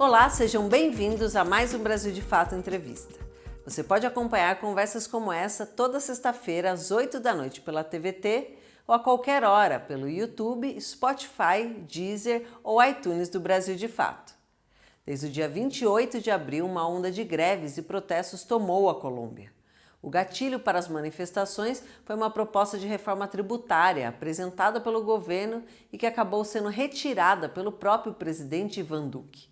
Olá, sejam bem-vindos a mais um Brasil de Fato Entrevista. Você pode acompanhar conversas como essa toda sexta-feira às 8 da noite pela TVT ou a qualquer hora pelo YouTube, Spotify, Deezer ou iTunes do Brasil de Fato. Desde o dia 28 de abril, uma onda de greves e protestos tomou a Colômbia. O gatilho para as manifestações foi uma proposta de reforma tributária apresentada pelo governo e que acabou sendo retirada pelo próprio presidente Iván Duque.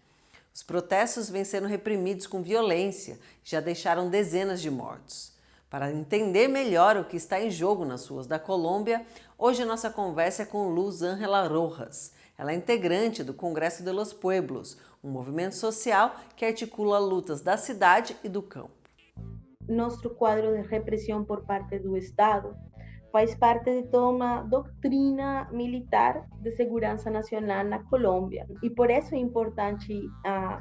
Os protestos vêm sendo reprimidos com violência e já deixaram dezenas de mortos. Para entender melhor o que está em jogo nas ruas da Colômbia, hoje a nossa conversa é com Luz Ángela Rojas. Ela é integrante do Congresso de los Pueblos, um movimento social que articula lutas da cidade e do campo. Nosso quadro de repressão por parte do Estado faz parte de toda uma doutrina militar de segurança nacional na Colômbia. E por isso é importante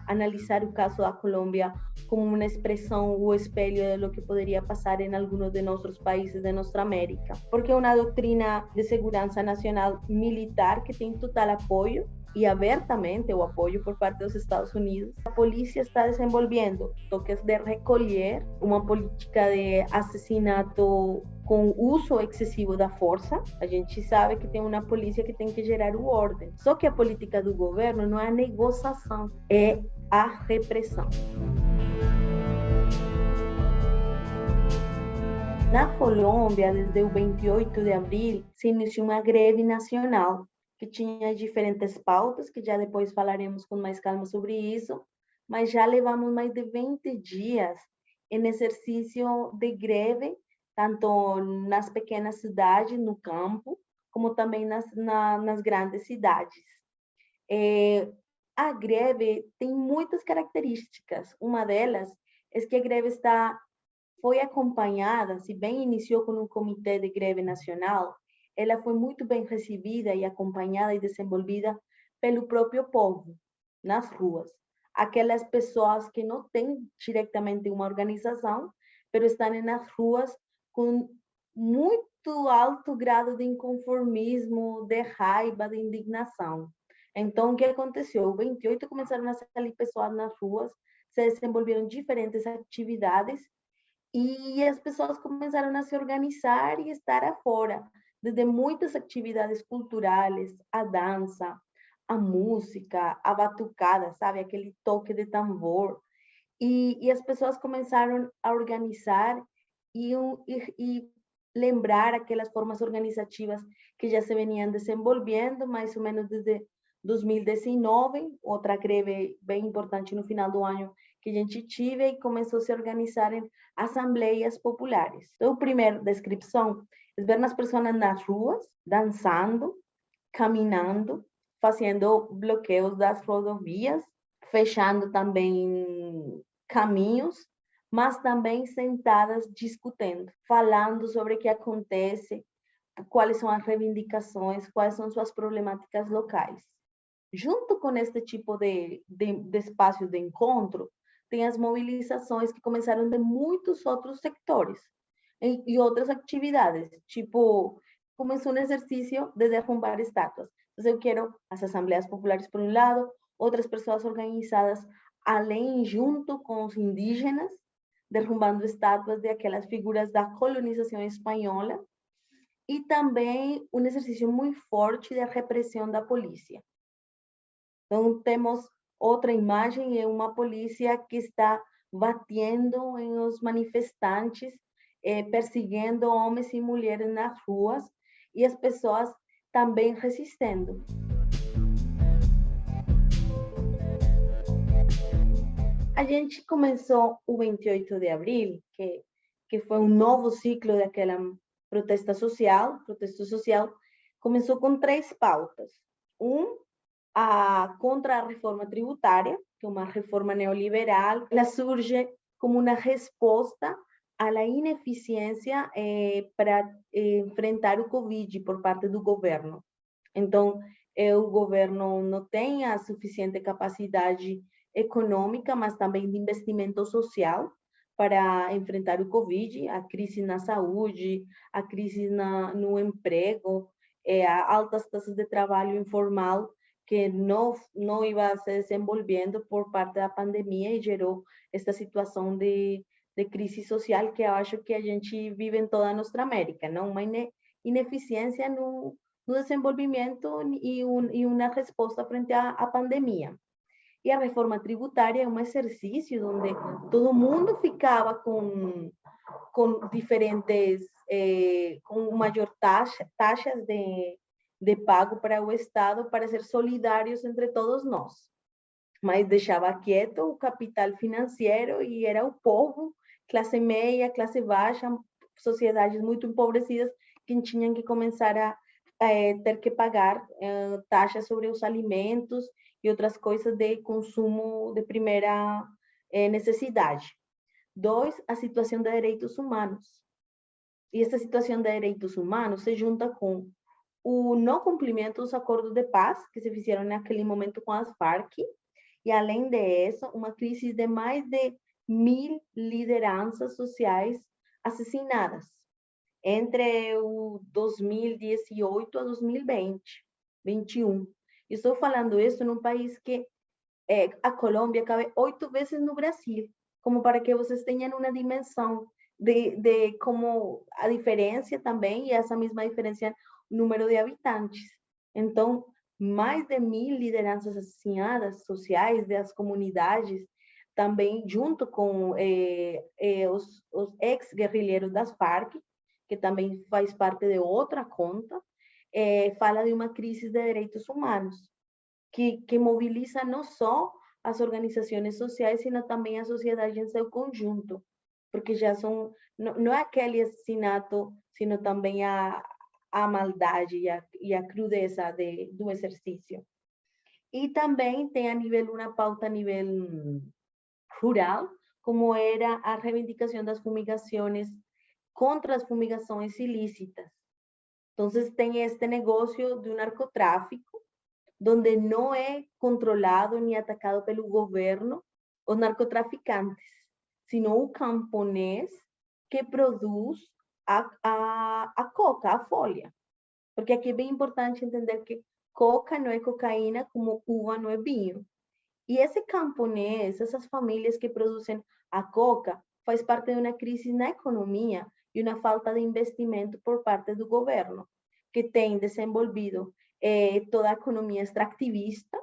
analisar o caso da Colômbia como uma expressão ou espelho de lo que poderia passar em alguns de nossos países de nossa América. Porque é uma doutrina de segurança nacional militar que tem total apoio e abertamente o apoio por parte dos Estados Unidos. A polícia está desenvolvendo toques de recolher, uma política de assassinato com uso excessivo da força. A gente sabe que tem uma polícia que tem que gerar o ordem. Só que a política do governo não é a negociação, é a repressão. Na Colômbia, desde o 28 de abril, se iniciou uma greve nacional que tinha diferentes pautas, que já depois falaremos com mais calma sobre isso, mas já levamos mais de 20 dias em exercício de greve, tanto nas pequenas cidades, no campo, como também nas grandes cidades. A greve tem muitas características. Uma delas é que a greve foi acompanhada, se bem iniciou com um comitê de greve nacional, ela foi muito bem recebida e acompanhada e desenvolvida pelo próprio povo, nas ruas. Aquelas pessoas que não têm diretamente uma organização, mas estão nas ruas com muito alto grado de inconformismo, de raiva, de indignação. Então, o que aconteceu? O 28 começaram a sair pessoas nas ruas, se desenvolveram diferentes atividades e as pessoas começaram a se organizar e estar afora, desde muitas atividades culturais, a dança, a música, a batucada, sabe? Aquele toque de tambor. E as pessoas começaram a organizar e lembrar aquelas formas organizativas que já se veniam desenvolvendo, mais ou menos desde 2019, outra greve bem importante no final do ano que a gente tive e começou a se organizar em assembleias populares. Então, a primeira descrição é ver as pessoas nas ruas, dançando, caminhando, fazendo bloqueios das rodovias, fechando também caminhos, mas também sentadas discutindo, falando sobre o que acontece, quais são as reivindicações, quais são suas problemáticas locais. Junto com este tipo de espaço de encontro, tem as mobilizações que começaram de muitos outros sectores e outras atividades, tipo, começou um exercício de derrubar estátuas. Então, eu quero as assembleias populares por um lado, outras pessoas organizadas além, junto com os indígenas, derrubando estátuas de aquelas figuras da colonização espanhola, e também um exercício muito forte de repressão da polícia. Então, temos outra imagem, é uma polícia que está batendo em os manifestantes, perseguindo homens e mulheres nas ruas, e as pessoas também resistindo. A gente começou o 28 de abril, que foi um novo ciclo daquela protesto social, começou com 3 pautas. Contra a reforma tributária, que é uma reforma neoliberal, ela surge como uma resposta à ineficiência para enfrentar o Covid por parte do governo. Então, o governo não tem a suficiente capacidade econômica, mas também de investimento social para enfrentar o Covid, a crise na saúde, a crise no emprego, altas taxas de trabalho informal que não iba se desenvolvendo por parte da pandemia e gerou esta situação de crise social que eu acho que a gente vive em toda a nossa América, não? Uma ineficiência no desenvolvimento e uma resposta frente à pandemia. E a reforma tributária é um exercício onde todo mundo ficava com diferentes, com maior taxas de pago para o Estado para ser solidários entre todos nós. Mas deixava quieto o capital financeiro e era o povo, classe média, classe baixa, sociedades muito empobrecidas que tinham que começar a ter que pagar taxas sobre os alimentos e outras coisas de consumo de primeira necessidade. 2, a situação de direitos humanos. E essa situação de direitos humanos se junta com o não cumprimento dos acordos de paz que se fizeram naquele momento com as Farc, e além disso, uma crise de mais de 1.000 lideranças sociais assassinadas entre o 2018 a 2021. Estou falando isso num país que a Colômbia cabe 8 vezes no Brasil, como para que vocês tenham uma dimensão de como a diferença também, e essa mesma diferença no número de habitantes. Então, mais de 1.000 lideranças assassinadas sociais das comunidades, também junto com os ex-guerrilheiros das Farc, que também faz parte de outra conta, fala de uma crise de direitos humanos, que mobiliza não só as organizações sociais, sino também a sociedade em seu conjunto, porque já são, não é aquele assassinato, sino também a maldade e a crudeza do exercício. E também tem uma pauta a nível rural, como era a reivindicação das fumigações contra as fumigações ilícitas. Então, tem este negócio do narcotráfico, donde não é controlado nem atacado pelo governo os narcotraficantes, sino o camponês que produz a coca, a folha. Porque aqui é bem importante entender que coca não é cocaína, como uva não é vinho. E esse camponês, essas famílias que produzem a coca, faz parte de uma crise na economia e uma falta de investimento por parte do governo, que tem desenvolvido toda a economia extractivista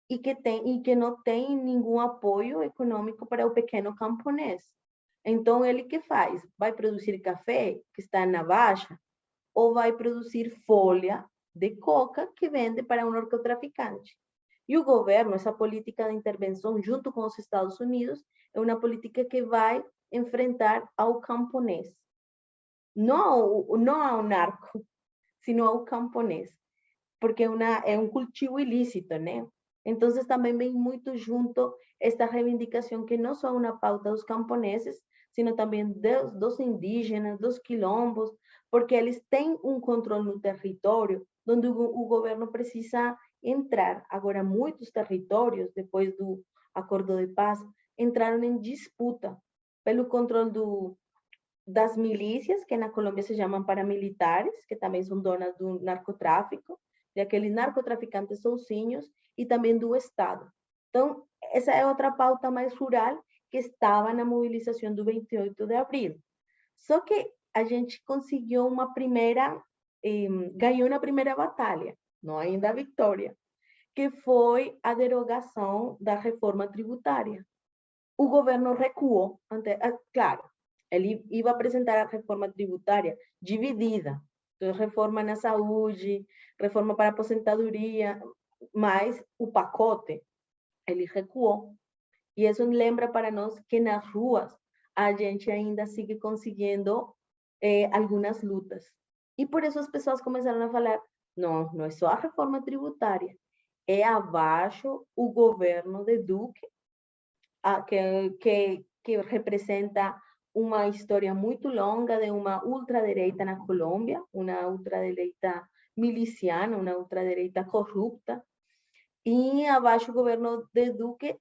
e que não tem nenhum apoio econômico para o pequeno camponês. Então, ele que faz? Vai produzir café, que está na baixa, ou vai produzir folha de coca que vende para um narcotraficante. E o governo, essa política de intervenção junto com os Estados Unidos, é uma política que vai enfrentar ao camponês. Não ao narco, sino ao camponês, porque é um cultivo ilícito, né? Então, também vem muito junto esta reivindicação que não só é uma pauta dos camponeses, sino também dos indígenas, dos quilombos, porque eles têm um controle no território onde o governo precisa entrar. Agora, muitos territórios, depois do acordo de paz, entraram em disputa pelo controle das milícias, que na Colômbia se chamam paramilitares, que também são donas do narcotráfico, de aqueles narcotraficantes sozinhos, e também do Estado. Então, essa é outra pauta mais rural que estava na mobilização do 28 de abril. Só que a gente conseguiu ganhou uma primeira batalha, não ainda a vitória, que foi a derogação da reforma tributária. O governo recuou, claro, ele ia apresentar a reforma tributária dividida, então, reforma na saúde, reforma para aposentadoria, mas o pacote, ele recuou. E isso lembra para nós que nas ruas a gente ainda sigue conseguindo algumas lutas. E por isso as pessoas começaram a falar, não é só a reforma tributária, é abaixo o governo de Duque, que representa uma história muito longa de uma ultradireita na Colômbia, uma ultradireita miliciana, uma ultradireita corrupta, e abaixo o governo de Duque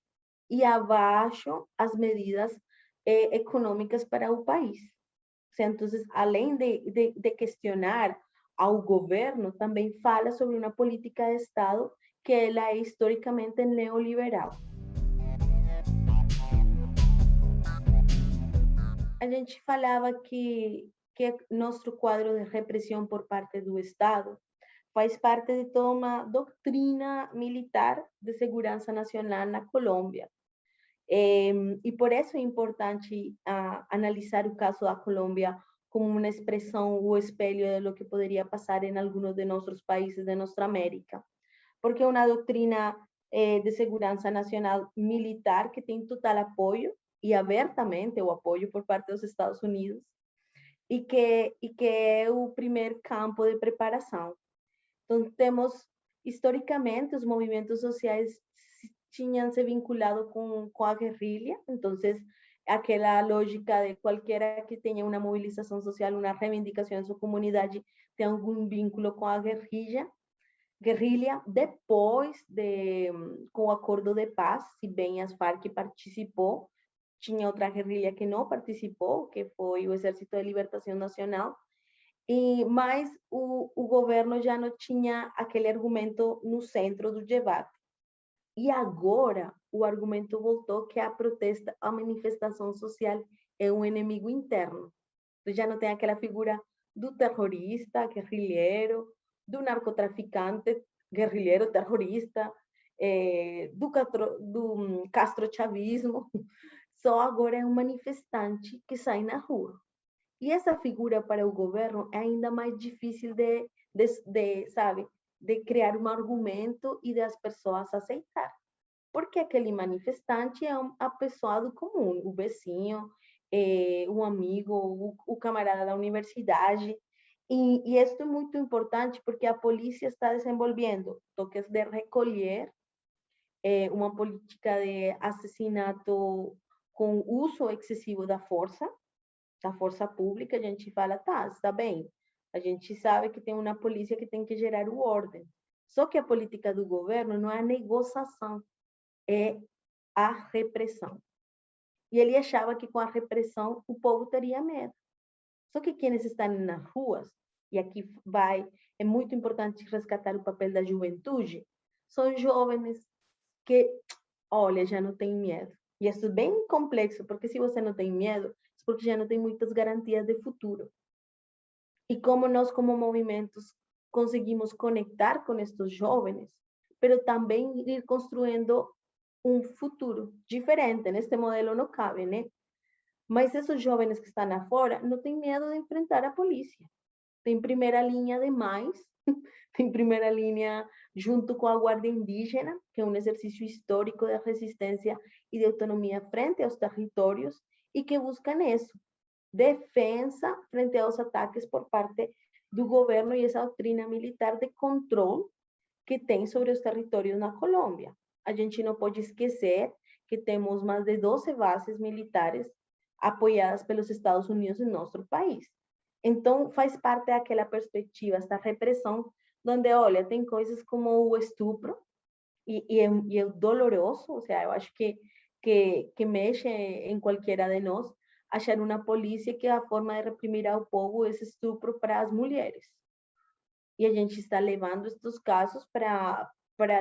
e abaixo as medidas econômicas para o país. Então, além de questionar ao governo, também fala sobre uma política de Estado que ela é historicamente neoliberal. A gente falava que nosso quadro de repressão por parte do Estado faz parte de toda uma doutrina militar de segurança nacional na Colômbia. E por isso é importante analisar o caso da Colômbia como uma expressão ou espelho de lo que poderia passar em alguns de nossos países de nossa América. Porque é uma doutrina de segurança nacional militar que tem total apoio e abertamente o apoio por parte dos Estados Unidos e que é o primeiro campo de preparação. Então, temos, historicamente, os movimentos sociais tinham se vinculado com a guerrilha, então, aquela lógica de qualquer que tenha uma movilização social, uma reivindicação em sua comunidade, tem algum vínculo com a guerrilha. Depois com o acordo de paz, se bem as Farc participou, tinha outra guerrilha que não participou, que foi o Exército de Libertação Nacional, mas o governo já não tinha aquele argumento no centro do debate. E agora o argumento voltou que a protesta, a manifestação social é um inimigo interno. Então, já não tem aquela figura do terrorista, guerrilheiro, do narcotraficante, guerrilheiro, terrorista, do castrochavismo. Só agora é um manifestante que sai na rua. E essa figura para o governo é ainda mais difícil de criar um argumento e das pessoas aceitar. Porque aquele manifestante é a pessoa do comum, o vizinho, um amigo, o camarada da universidade. E isso é muito importante porque a polícia está desenvolvendo toques de recolher, uma política de assassinato com uso excessivo da força pública. A gente fala, tá, está bem, a gente sabe que tem uma polícia que tem que gerar o ordem. Só que a política do governo não é a negociação, é a repressão. E ele achava que com a repressão o povo teria medo. Só que quienes estão nas ruas, e aqui é muito importante resgatar o papel da juventude, são jovens que, olha, já não tem medo. E isso é bem complexo, porque se você não tem medo, é porque já não tem muitas garantias de futuro. E como nós, como movimentos, conseguimos conectar com estes jovens, mas também ir construindo um futuro diferente. Neste modelo não cabe, né? Mas esses jovens que estão afora não têm medo de enfrentar a polícia. Tem primeira linha demais, tem primeira linha junto com a Guarda Indígena, que é um exercício histórico de resistência e de autonomia frente aos territórios e que buscam isso, defesa frente aos ataques por parte do governo e essa doutrina militar de controle que tem sobre os territórios na Colômbia. A gente não pode esquecer que temos mais de 12 bases militares apoiadas pelos Estados Unidos em nosso país. Então, faz parte daquela perspectiva, essa repressão, onde, olha, tem coisas como o estupro, e é doloroso, ou seja, eu acho que mexe em qualquer de nós, achar uma polícia que a forma de reprimir ao povo é esse estupro para as mulheres. E a gente está levando estes casos para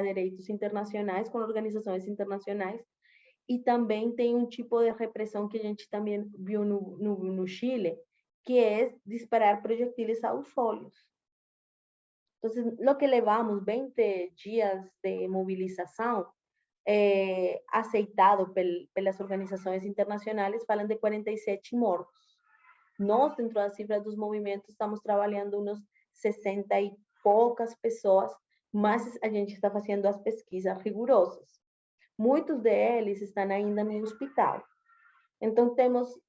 direitos internacionais, com organizações internacionais, e também tem um tipo de repressão que a gente também viu no Chile, que é disparar projetiles aos olhos. Então, o que levamos 20 dias de movilização, aceitado pelas organizações internacionais, falam de 47 mortos. Nós, dentro da cifra dos movimentos, estamos trabalhando uns 60 e poucas pessoas, mas a gente está fazendo as pesquisas rigorosas. Muitos deles estão ainda no hospital. Então,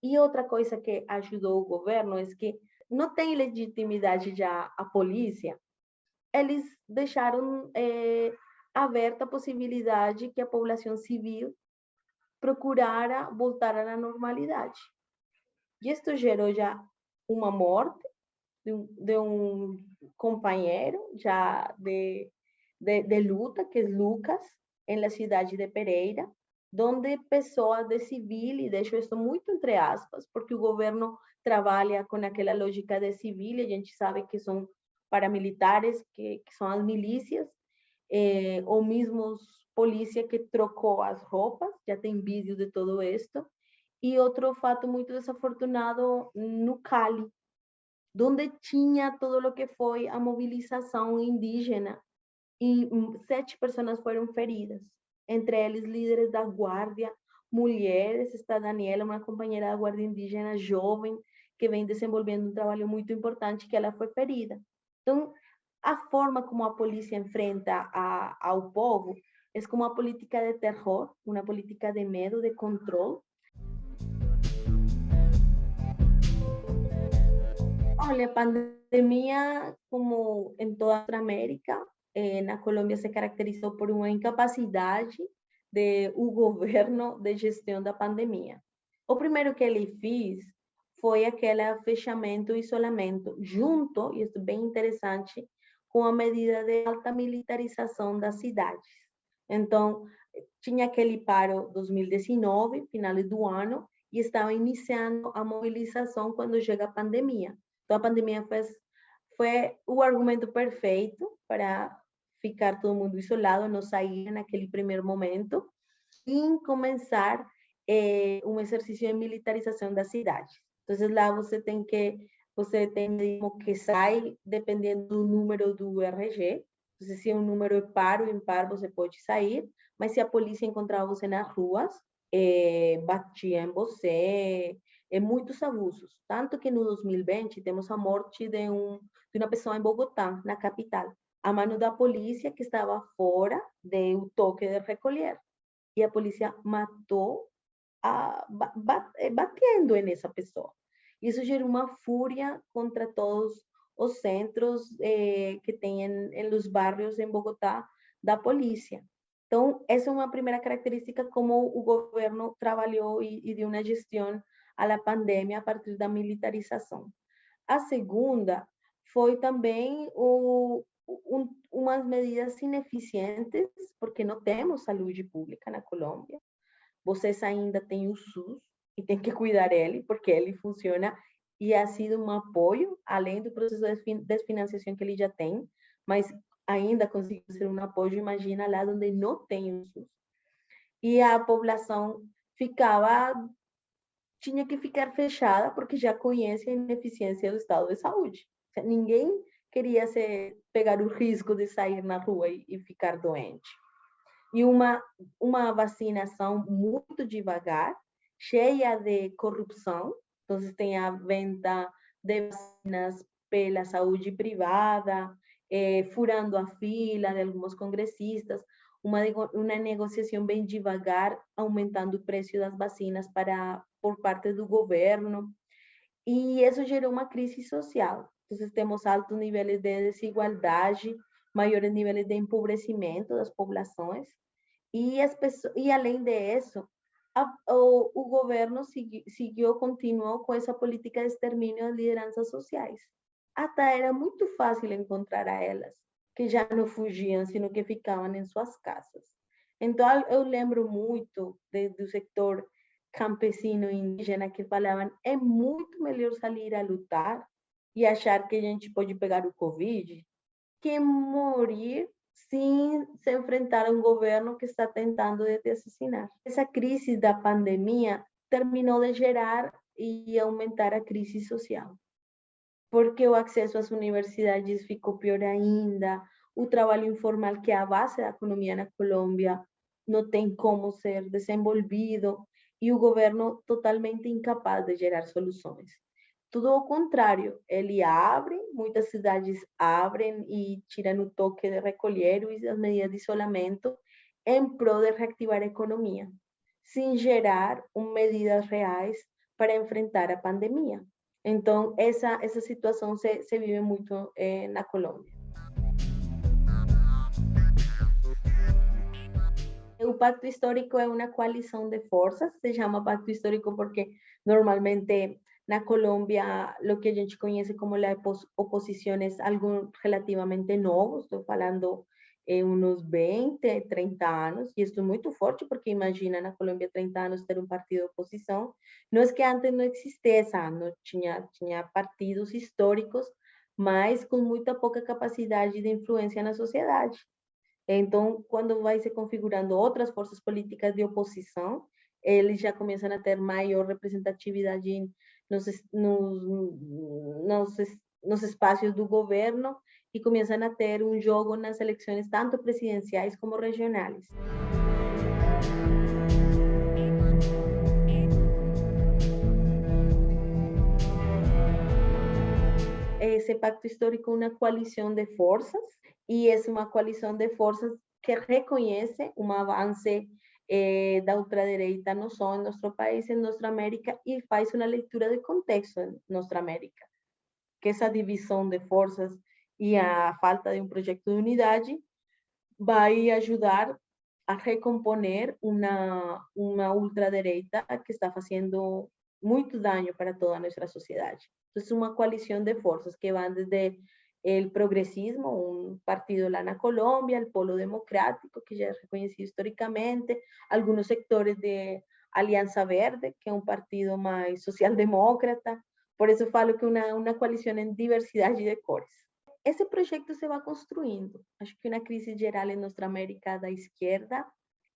e outra coisa que ajudou o governo é que não tem legitimidade já a polícia, eles deixaram aberta a possibilidade que a população civil procurara voltar à normalidade. E isso gerou já uma morte de um companheiro já de luta, que é Lucas, em la cidade de Pereira, onde pessoas de civil, e deixo isso muito entre aspas, porque o governo trabalha com aquela lógica de civil, e a gente sabe que são paramilitares, que são as milícias, ou mesmo polícia que trocou as roupas, já tem vídeo de todo isto. E outro fato muito desafortunado no Cali, onde tinha todo o que foi a mobilização indígena e 7 pessoas foram feridas, entre eles líderes da guarda, mulheres. Está Daniela, uma companheira da guarda indígena jovem, que vem desenvolvendo um trabalho muito importante, que ela foi ferida. Então, a forma como a polícia enfrenta ao povo é como uma política de terror, uma política de medo, de controle. Olha, a pandemia, como em toda a América, na Colômbia se caracterizou por uma incapacidade do governo de gestão da pandemia. O primeiro que ele fez foi aquele fechamento e isolamento, junto, e isso é bem interessante, com a medida de alta militarização das cidades. Então, tinha aquele paro 2019, final do ano, e estava iniciando a mobilização quando chega a pandemia. Então, a pandemia foi o argumento perfeito para ficar todo mundo isolado, não sair naquele primeiro momento, e começar um exercício de militarização da cidade. Então, lá você tem que sair dependendo do número do RG. Então, se é um número par ou impar, você pode sair, mas se a polícia encontrar você nas ruas, batia em você, muitos abusos. Tanto que no 2020 temos a morte de uma pessoa em Bogotá, na capital, a mano da polícia que estava fora do toque de recolher. E a polícia matou batendo nessa pessoa. Isso gerou uma fúria contra todos os centros que tem em los barrios em Bogotá da polícia. Então, essa é uma primeira característica como o governo trabalhou e deu uma gestão à pandemia a partir da militarização. A segunda foi também umas medidas ineficientes, porque não temos saúde pública na Colômbia. Vocês ainda têm o SUS e tem que cuidar ele, porque ele funciona e ha sido um apoio, além do processo de desfinanciação que ele já tem, mas ainda conseguiu ser um apoio, imagina lá onde não tem o SUS. E a população tinha que ficar fechada, porque já conhece a ineficiência do estado de saúde. Ninguém queria pegar o risco de sair na rua e ficar doente. E uma vacinação muito devagar, cheia de corrupção. Então, tem a venda de vacinas pela saúde privada, furando a fila de alguns congressistas, uma negociação bem devagar, aumentando o preço das vacinas por parte do governo. E isso gerou uma crise social. Então, temos altos níveis de desigualdade, maiores níveis de empobrecimento das populações. E além disso, o governo continuou com essa política de extermínio das lideranças sociais. Até era muito fácil encontrar a elas, que já não fugiam, sino que ficavam em suas casas. Então, eu lembro muito do setor campesino indígena que falavam: é muito melhor sair a lutar e achar que a gente pode pegar o Covid que morrer sem se enfrentar a um governo que está tentando te assassinar. Essa crise da pandemia terminou de gerar e aumentar a crise social, porque o acesso às universidades ficou pior ainda, o trabalho informal, que é a base da economia na Colômbia, não tem como ser desenvolvido, e o governo totalmente incapaz de gerar soluções. Tudo ao contrário, ele abre, muitas cidades abrem e tiram o toque de recolher e as medidas de isolamento em prol de reativar a economia, sem gerar medidas reais para enfrentar a pandemia. Então, essa situação se vive muito na Colômbia. O Pacto Histórico é uma coalição de forças, se chama Pacto Histórico porque normalmente na Colômbia o que a gente conhece como a oposição é algo relativamente novo, estou falando uns 20, 30 anos, e isso é muito forte porque imagina na Colômbia 30 anos ter um partido de oposição. Não é que antes não existisse, não tinha partidos históricos, mas com muita pouca capacidade de influência na sociedade. Então, quando vai se configurando outras forças políticas de oposição, eles já começam a ter maior representatividade nos, nos, nos espaços do governo e começam a ter um jogo nas eleições tanto presidenciais como regionais. Esse pacto histórico é uma coalição de forças e é uma coalição de forças que reconhece um avanço da ultradireita não só em nosso país, em nossa América, e faz uma leitura de contexto em nossa América, que essa divisão de forças e a falta de um projeto de unidade vai ajudar a recomponer uma ultradireita que está fazendo muito dano para toda a nossa sociedade. Então, é uma coalição de forças que van desde o progresismo, um partido lá na Colômbia, o Polo Democrático, que já é reconhecido historicamente, alguns sectores de Aliança Verde, que é um partido mais social-demócrata. Por isso falo que é uma coalição em diversidade de cores. Esse projeto se vai construindo. Acho que uma crise geral em nossa América da esquerda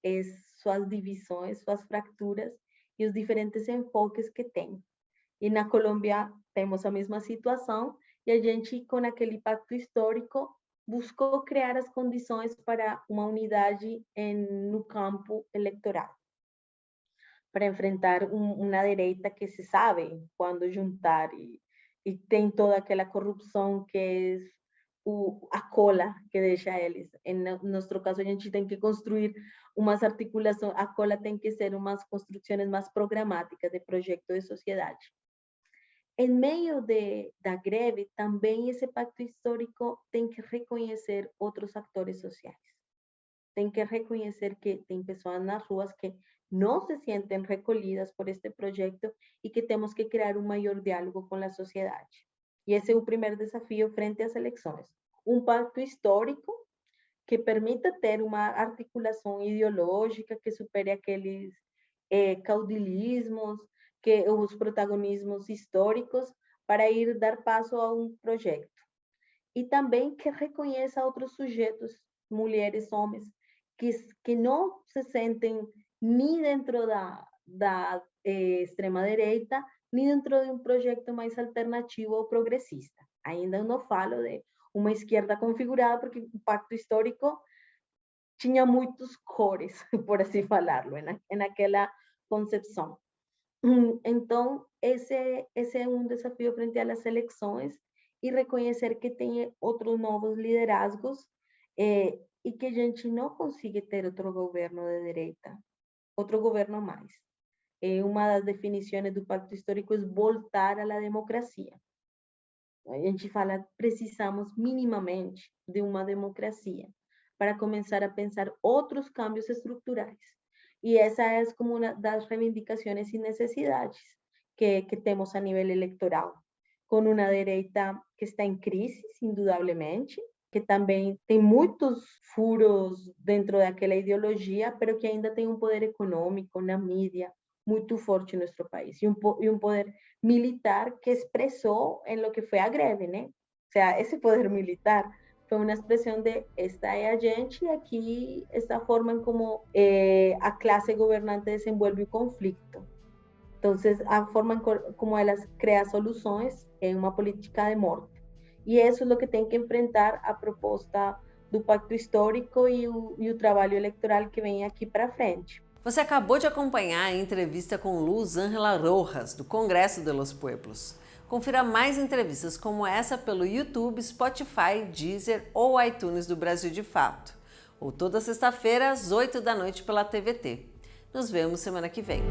é suas divisões, suas fracturas e os diferentes enfoques que tem. E na Colômbia temos a mesma situação, e a gente, com aquele pacto histórico, buscou criar as condições para uma unidade no campo eleitoral, para enfrentar uma direita que se sabe quando juntar e tem toda aquela corrupção que é a cola que deixa eles. Em nosso caso, a gente tem que construir umas articulações, a cola tem que ser umas construções mais programáticas de projeto de sociedade. Em meio da greve, também esse pacto histórico tem que reconhecer outros atores sociais. Tem que reconhecer que tem pessoas nas ruas que não se sentem recolhidas por este projeto e que temos que criar um maior diálogo com a sociedade. E esse é o primeiro desafio frente às eleições. Um pacto histórico que permita ter uma articulação ideológica que supere aqueles caudilismos, que os protagonismos históricos, para ir dar passo a um projeto. E também que reconheça outros sujeitos, mulheres, homens, que não se sentem nem dentro da extrema-direita, nem dentro de um projeto mais alternativo ou progressista. Ainda não falo de uma esquerda configurada, porque o pacto histórico tinha muitas cores, por assim falarlo, naquela concepção. Então, esse é um desafio frente às eleições, e reconhecer que tem outros novos liderazgos e que a gente não consiga ter outro governo de direita, outro governo mais. Uma das definições do pacto histórico é voltar à democracia. A gente fala, precisamos minimamente de uma democracia para começar a pensar outros cambios estruturais. E essa é como uma das reivindicações e necessidades que temos a nível eleitoral, com uma direita que está em crise, indudablemente, que também tem muitos furos dentro daquela ideologia, mas que ainda tem um poder econômico na mídia muito forte em nosso país, e um poder militar que expressou em lo que foi a greve, né? Ou seja, esse poder militar foi uma expressão de esta é a gente, e aqui esta forma em como a classe governante desenvolve o conflito. Então, a forma como elas criam soluções é uma política de morte. E isso é o que tem que enfrentar a proposta do pacto histórico e o trabalho eleitoral que vem aqui para frente. Você acabou de acompanhar a entrevista com Luz Ángela Rojas, do Congresso de los Pueblos. Confira mais entrevistas como essa pelo YouTube, Spotify, Deezer ou iTunes do Brasil de Fato. Ou toda sexta-feira às 8 da noite pela TVT. Nos vemos semana que vem.